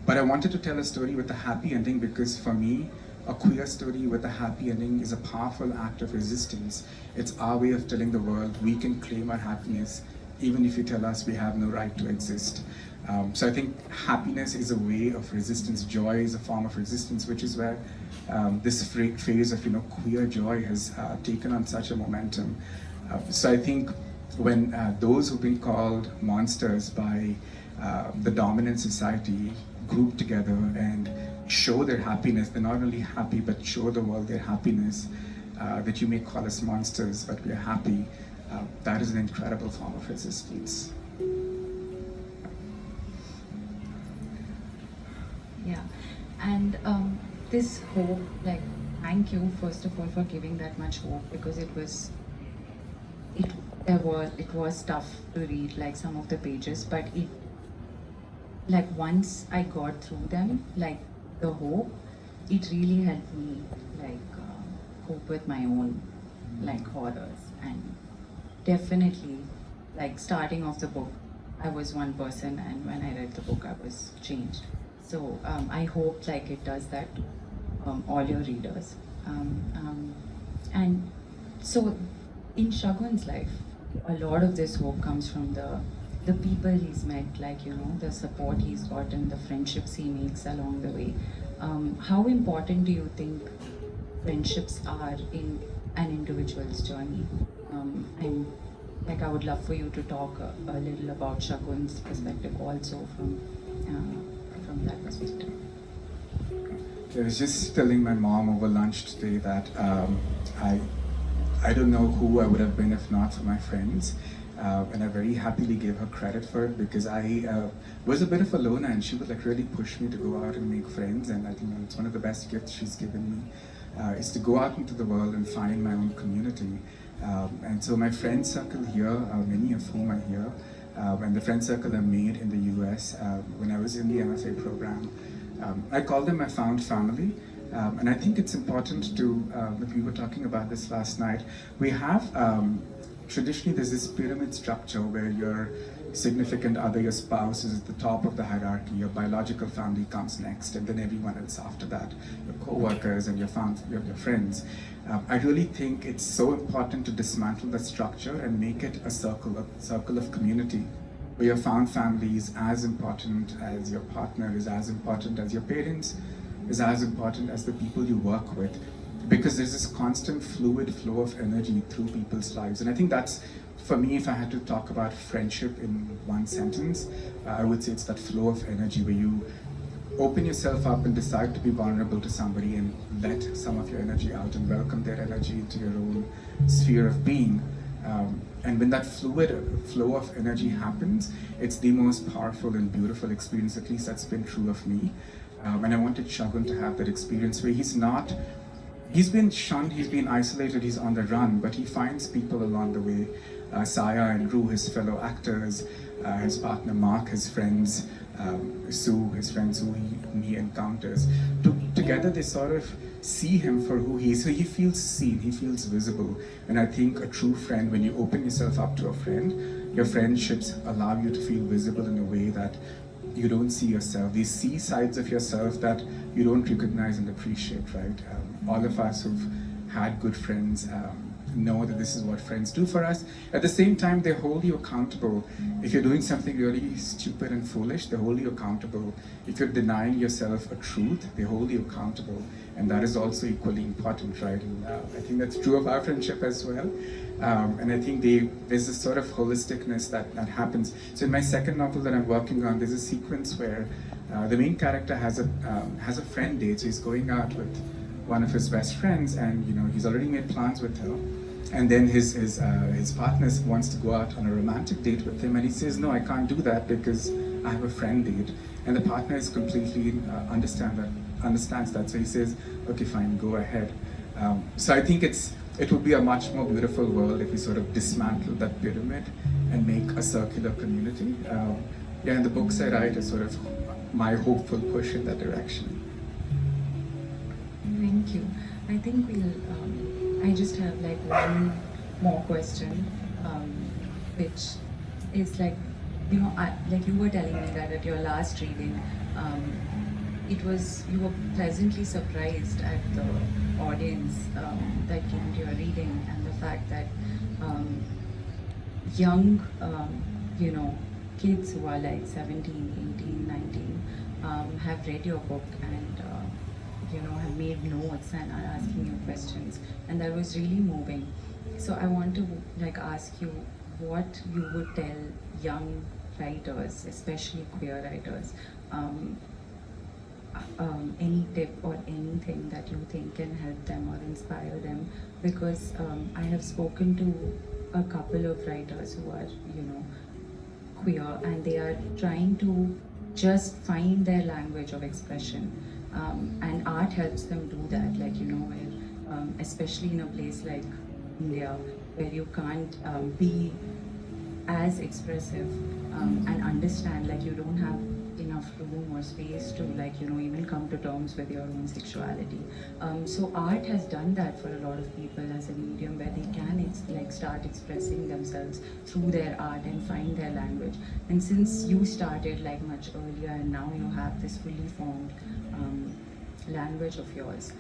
But I wanted to tell a story with a happy ending because for me, a queer story with a happy ending is a powerful act of resistance. It's our way of telling the world we can claim our happiness even if you tell us we have no right to exist. So I think happiness is a way of resistance. Joy is a form of resistance, which is where this phrase of queer joy has taken on such a momentum. So I think when those who've been called monsters by the dominant society group together and show their happiness, they're not only happy but show the world their happiness, that you may call us monsters but we are happy, that is an incredible form of resistance. Yeah, and this hope, like, thank you first of all for giving that much hope, because it was tough to read, like some of the pages, but it, like, once I got through them, like the hope, it really helped me like cope with my own like horrors. And definitely, like, starting off the book, I was one person, and when I read the book, I was changed. So I hope like it does that to all your readers. And so in Shagun's life, a lot of this hope comes from the people he's met, like, the support he's gotten, the friendships he makes along the way. How important do you think friendships are in an individual's journey? And like, I would love for you to talk a little about Shagun's perspective also from that perspective. I was just telling my mom over lunch today that I don't know who I would have been if not for my friends. And I very happily gave her credit for it, because I was a bit of a loner, and she would like really push me to go out and make friends. And I think it's one of the best gifts she's given me, is to go out into the world and find my own community. And so my friend circle here, many of whom are here, and the friend circle I made in the US when I was in the MFA program, I call them my found family. And I think it's important to, we were talking about this last night, we have, traditionally there's this pyramid structure where your significant other, your spouse, is at the top of the hierarchy, your biological family comes next, and then everyone else after that, your co-workers and your friends. I really think it's so important to dismantle the structure and make it a circle of community, where your found family is as important as your partner, is as important as your parents, is as important as the people you work with, because there's this constant fluid flow of energy through people's lives. And I think that's, for me, if I had to talk about friendship in one sentence, I would say it's that flow of energy where you open yourself up and decide to be vulnerable to somebody and let some of your energy out and welcome their energy into your own sphere of being. And when that fluid flow of energy happens, it's the most powerful and beautiful experience. At least that's been true of me. And I wanted Shagun to have that experience where he's been shunned, he's been isolated, he's on the run, but he finds people along the way. Saya and Rue, his fellow actors, his partner Mark, his friends, Sue, his friends whom he encounters. Together they sort of see him for who he is. So he feels seen, he feels visible. And I think a true friend, when you open yourself up to a friend, your friendships allow you to feel visible in a way that you don't see yourself. They see sides of yourself that you don't recognize and appreciate, right? All of us who've had good friends know that this is what friends do for us. At the same time, they hold you accountable. If you're doing something really stupid and foolish, they hold you accountable. If you're denying yourself a truth, they hold you accountable. And that is also equally important, right? And I think that's true of our friendship as well. And I think there's this sort of holisticness that happens. So in my second novel that I'm working on, there's a sequence where the main character has a friend date. So he's going out with one of his best friends, and he's already made plans with her. And then his partner wants to go out on a romantic date with him, and he says, "No, I can't do that because I have a friend date." And the partner is completely understands that. So he says, "Okay, fine, go ahead." So I think it would be a much more beautiful world if we sort of dismantle that pyramid and make a circular community. And the books I write is sort of my hopeful push in that direction. Thank you. I think I just have like one more question, which is like, like you were telling me that at your last reading, you were pleasantly surprised at the audience that came to your reading, and the fact that young, kids who are like 17, 18, 19 have read your book and have made notes and are asking you questions, and that was really moving. So I want to ask you what you would tell young writers, especially queer writers, any tip or anything that you think can help them or inspire them, because I have spoken to a couple of writers who are queer, and they are trying to just find their language of expression. And art helps them do that, where, especially in a place like India, where you can't be as expressive and understand, you don't have enough room or space to, even come to terms with your own sexuality. So art has done that for a lot of people as a medium where they can start expressing themselves through their art and find their language. And since you started much earlier, and now you have this fully formed language of yours,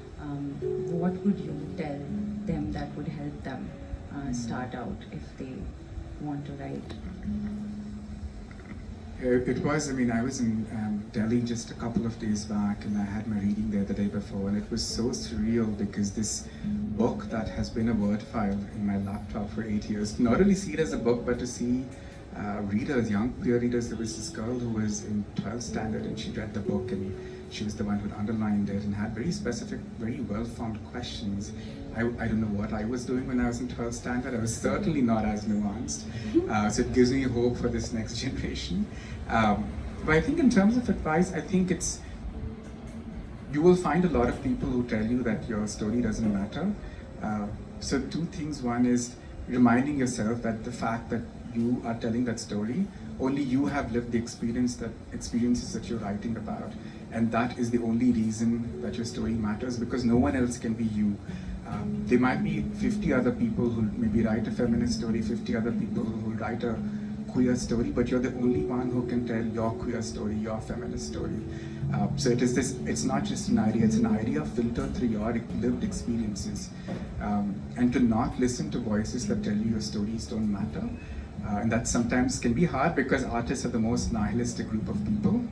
what would you tell them that would help them start out if they want to write? It was, I was in Delhi just a couple of days back, and I had my reading there the day before, and it was so surreal because this book that has been a word file in my laptop for 8 years, not only see it as a book, but to see readers, young queer readers. There was this girl who was in 12th standard, and she read the book, and she was the one who underlined it and had very specific, very well-formed questions. I don't know what I was doing when I was in 12th standard. I was certainly not as nuanced. So it gives me hope for this next generation. But I think in terms of advice, I think you will find a lot of people who tell you that your story doesn't matter. So two things. One is reminding yourself that the fact that you are telling that story, only you have lived the experiences that you're writing about. And that is the only reason that your story matters, because no one else can be you. There might be 50 other people who maybe write a feminist story, 50 other people who write a queer story, but you're the only one who can tell your queer story, your feminist story. So it's not just an idea, it's an idea filtered through your lived experiences. And to not listen to voices that tell you your stories don't matter. And that sometimes can be hard because artists are the most nihilistic group of people.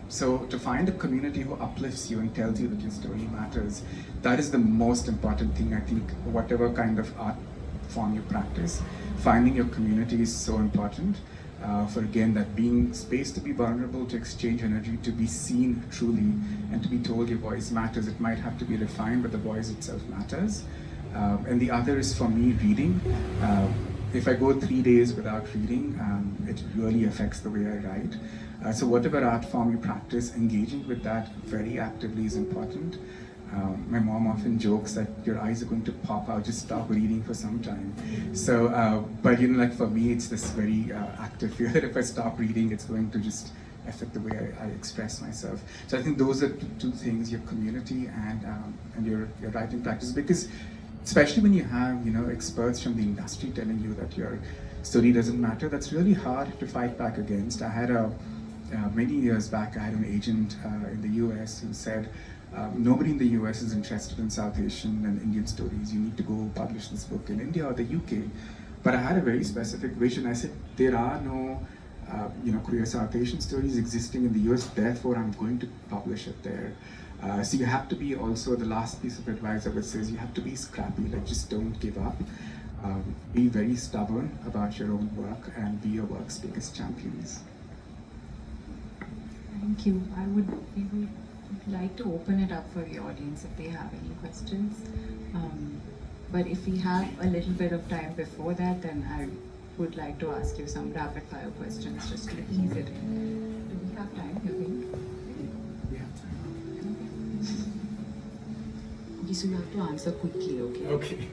So to find a community who uplifts you and tells you that your story matters, that is the most important thing. I think whatever kind of art form you practice, finding your community is so important. For again, that being space to be vulnerable, to exchange energy, to be seen truly, and to be told your voice matters. It might have to be refined, but the voice itself matters. And the other is for me reading. If I go 3 days without reading, it really affects the way I write. So whatever art form you practice, engaging with that very actively is important. My mom often jokes that your eyes are going to pop out, just stop reading for some time. So, but like for me, it's this very active fear that if I stop reading, it's going to just affect the way I express myself. So I think those are two things: your community and your writing practice. Because especially when you have experts from the industry telling you that your story doesn't matter, that's really hard to fight back against. I had many years back, I had an agent in the US who said, nobody in the US is interested in South Asian and Indian stories. You need to go publish this book in India or the UK. But I had a very specific vision. I said, there are no queer South Asian stories existing in the US, therefore I'm going to publish it there. So you have to be also, the last piece of advice I would say is you have to be scrappy, like just don't give up. Be very stubborn about your own work and be your work's biggest champions. Thank you. We would like to open it up for the audience if they have any questions. But if we have a little bit of time before that, then I would like to ask you some rapid fire questions just to ease it in. Do we have time, you think? We have time. Okay, so you have to answer quickly, okay? Okay.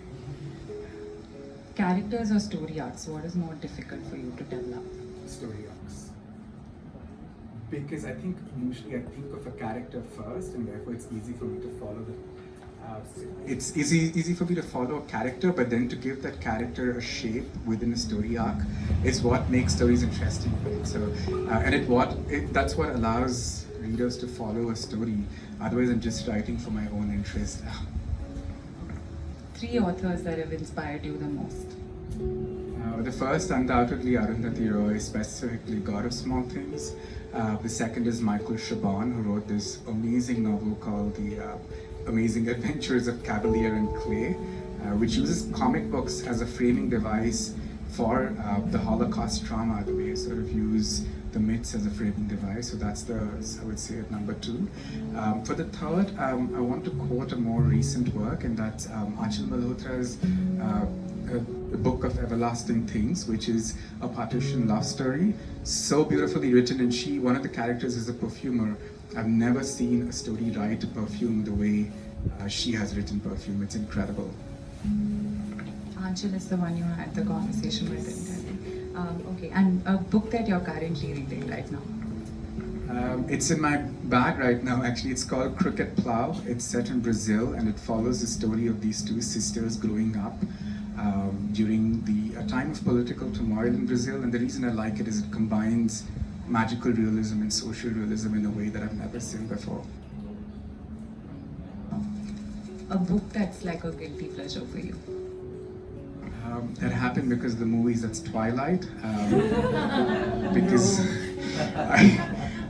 Characters or story arcs, what is more difficult for you to develop? Story arcs. Because I think usually I think of a character first, and therefore it's easy for me to follow the. It's easy for me to follow a character, but then to give that character a shape within a story arc is what makes stories interesting, right? So, that's what allows readers to follow a story. Otherwise, I'm just writing for my own interest. 3 authors that have inspired you the most. The first, undoubtedly, Arundhati Roy, specifically God of Small Things. The second is Michael Chabon, who wrote this amazing novel called The Amazing Adventures of Cavalier and Clay, which uses comic books as a framing device for the Holocaust trauma, the way you sort of use the myths as a framing device. So that's I would say, at number 2. For the third, I want to quote a more recent work, and that's Achal Malhotra's The Book of Everlasting Things, which is a partition love story. So beautifully written, and one of the characters is a perfumer. I've never seen a story write perfume the way she has written perfume. It's incredible. Anshul is the one you had the conversation with. Okay, and a book that you're currently reading right now? It's in my bag right now, actually. It's called Crooked Plow. It's set in Brazil, and it follows the story of these 2 sisters growing up during a time of political turmoil in Brazil. And the reason I like it is it combines magical realism and social realism in a way that I've never seen before. A book that's like a guilty pleasure for you? That happened because of the movies. That's Twilight. Because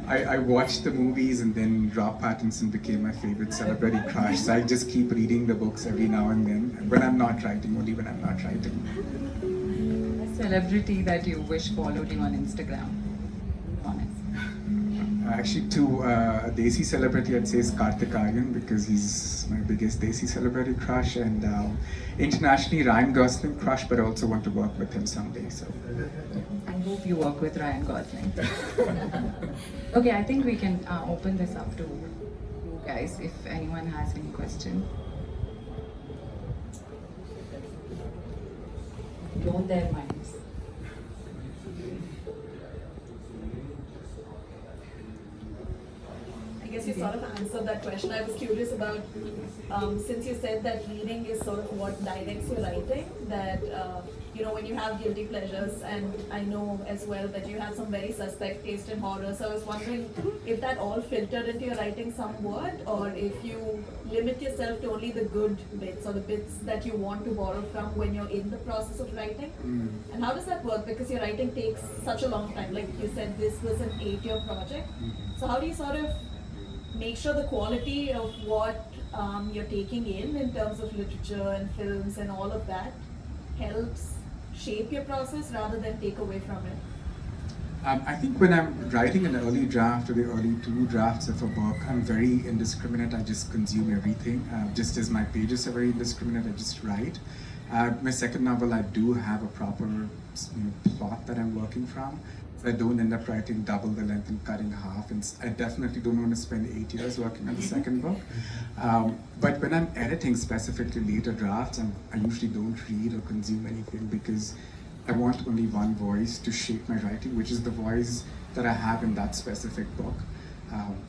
I watched the movies, and then Rob Pattinson became my favorite celebrity crush. So I just keep reading the books every now and then, when I'm not writing, only when I'm not writing. A celebrity that you wish followed you on Instagram? Honest. Actually, to a Desi celebrity, I'd say is Karthik Aaryan, because he's my biggest Desi celebrity crush, and internationally Ryan Gosling crush, but I also want to work with him someday. So I hope you work with Ryan Gosling. Okay, I think we can open this up to you guys if anyone has any question. Blow their minds. I guess you sort of answered of that question. I was curious about, since you said that reading is sort of what directs your writing, that, when you have guilty pleasures, and I know as well that you have some very suspect taste in horror, so I was wondering if that all filtered into your writing somewhat, or if you limit yourself to only the good bits or the bits that you want to borrow from when you're in the process of writing. And how does that work? Because your writing takes such a long time. Like you said, this was an 8-year project. So how do you sort of make sure the quality of what you're taking in terms of literature and films and all of that helps shape your process rather than take away from it? I think when I'm writing an early draft or the early 2 drafts of a book, I'm very indiscriminate. I just consume everything. Just as my pages are very indiscriminate, I just write. My second novel, I do have a proper plot that I'm working from. So I don't end up writing double the length and cutting half. And I definitely don't want to spend 8 years working on the second book. But when I'm editing specifically later drafts, I usually don't read or consume anything because I want only one voice to shape my writing, which is the voice that I have in that specific book.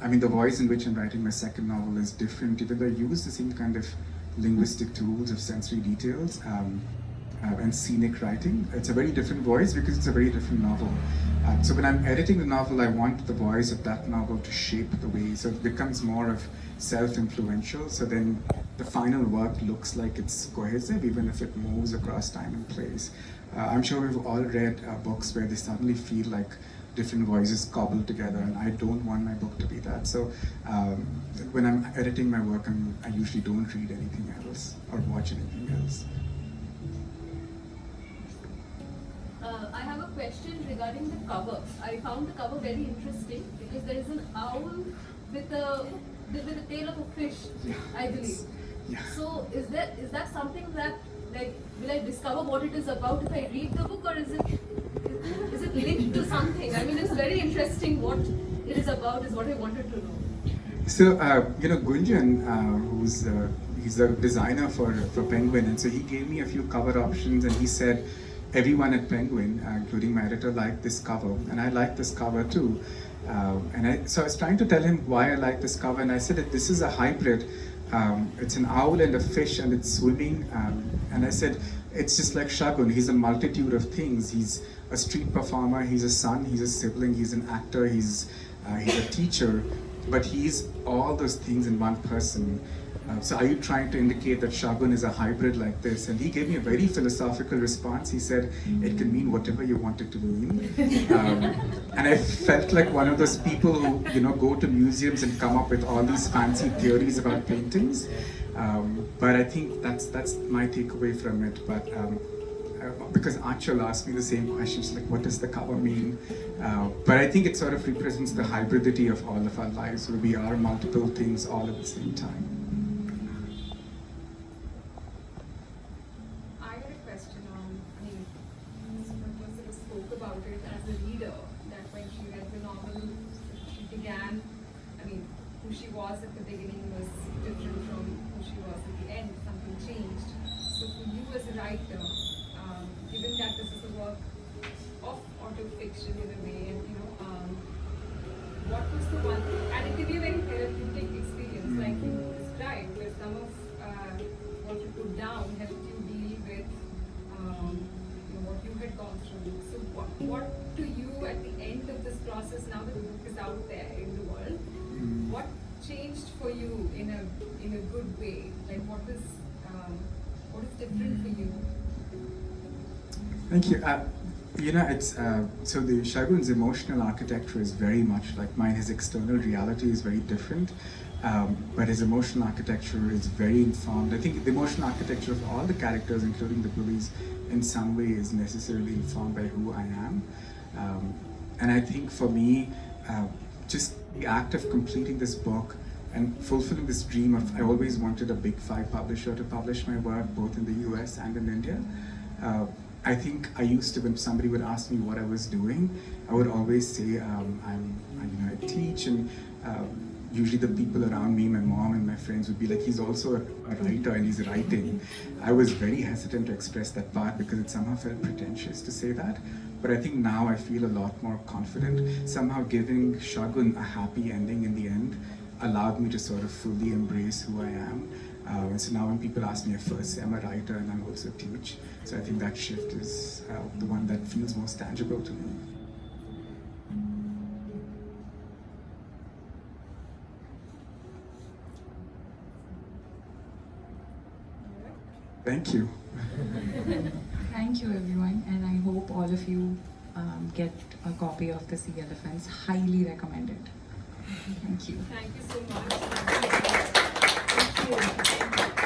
The voice in which I'm writing my second novel is different, even though I use the same kind of linguistic tools of sensory details and scenic writing. It's a very different voice because it's a very different novel. So when I'm editing the novel, I want the voice of that novel to shape the way, so it becomes more of self-influential. So then the final work looks like it's cohesive, even if it moves across time and place. I'm sure we've all read books where they suddenly feel like different voices cobbled together, and I don't want my book to be that. So when I'm editing my work, I usually don't read anything else or watch anything else. I have a question regarding the cover. I found the cover very interesting because there is an owl with a tail of a fish, I believe. Yeah. So is that something that, like, will I discover what it is about if I read the book, or is it linked to something? It's very interesting what it is about, is what I wanted to know. So Gunjan, he's a designer for Penguin, and so he gave me a few cover options, and he said everyone at Penguin, including my editor, liked this cover, and I like this cover too. So I was trying to tell him why I like this cover, and I said that this is a hybrid. It's an owl and a fish, and it's swimming. And I said, it's just like Shagun. He's a multitude of things. He's a street performer, he's a son, he's a sibling, he's an actor, he's a teacher, but he's all those things in one person. So are you trying to indicate that Shagun is a hybrid like this? And he gave me a very philosophical response. He said, it can mean whatever you want it to mean. And I felt like one of those people who go to museums and come up with all these fancy theories about paintings. But I think that's my takeaway from it. But because Achal asked me the same questions, like what does the cover mean? But I think it sort of represents the hybridity of all of our lives, where we are multiple things all at the same time. I had a question on, Subhadra sort of spoke about it as a reader, that when she read the novel, she began, who she was at the beginning was different from who she was at the end, something changed. So for you as a writer, given that this is a work of autofiction in a way, and what was the one, and it can be a very therapeutic experience, like you described, where some of what you put down helped you deal with what you had gone through. So what to you at the end of this process, now that the book is out there in the world, what changed for you in a good way? Like what is different for you? Thank you. It's so the Shagun's emotional architecture is very much like mine. His external reality is very different, but his emotional architecture is very informed. I think the emotional architecture of all the characters, including the bullies, in some way is necessarily informed by who I am. And I think for me, just the act of completing this book and fulfilling this dream of, I always wanted a big 5 publisher to publish my work, both in the US and in India. I think I used to, when somebody would ask me what I was doing, I would always say I teach, and usually the people around me, my mom and my friends, would be like, he's also a writer and he's writing. I was very hesitant to express that part because it somehow felt pretentious to say that. But I think now I feel a lot more confident. Somehow giving Shagun a happy ending in the end allowed me to sort of fully embrace who I am. And so now when people ask me, I first say I'm a writer and I also teach. So I think that shift is the one that feels most tangible to me. Thank you. Thank you, everyone, and I hope all of you get a copy of The Sea Elephants. Highly recommended. Thank you. Thank you so much. Thank you.